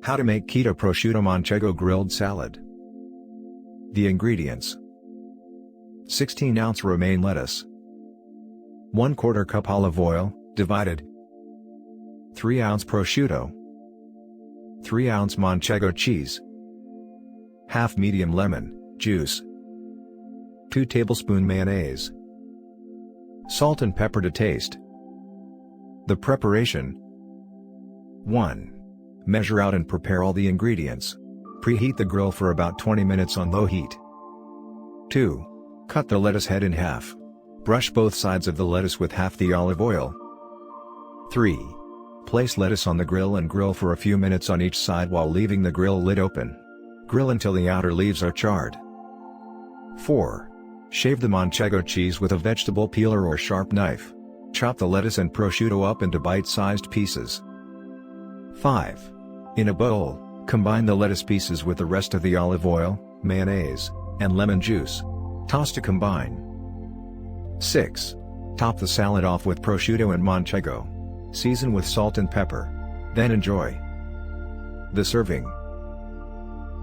How to make Keto Prosciutto Manchego Grilled Salad. The ingredients: 16-ounce romaine lettuce, 1/4 cup olive oil, divided, 3-ounce prosciutto, 3-ounce Manchego cheese, half medium lemon juice, 2 tablespoon mayonnaise, salt and pepper to taste. The preparation: 1. Measure out and prepare all the ingredients. Preheat the grill for about 20 minutes on low heat. 2. Cut the lettuce head in half. Brush both sides of the lettuce with half the olive oil. 3. Place lettuce on the grill and grill for a few minutes on each side while leaving the grill lid open. Grill until the outer leaves are charred. 4. Shave the Manchego cheese with a vegetable peeler or sharp knife. Chop the lettuce and prosciutto up into bite-sized pieces. 5. In a bowl, combine the lettuce pieces with the rest of the olive oil, mayonnaise, and lemon juice. Toss to combine. 6. Top the salad off with prosciutto and Manchego. Season with salt and pepper. Then enjoy. The serving.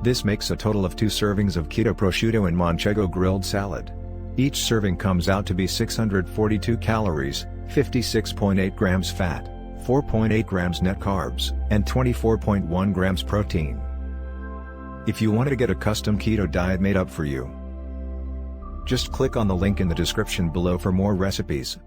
This makes a total of 2 servings of Keto Prosciutto and Manchego grilled salad. Each serving comes out to be 642 calories, 56.8 grams fat, 4.8 grams net carbs, and 24.1 grams protein. If you want to get a custom keto diet made up for you, just click on the link in the description below for more recipes.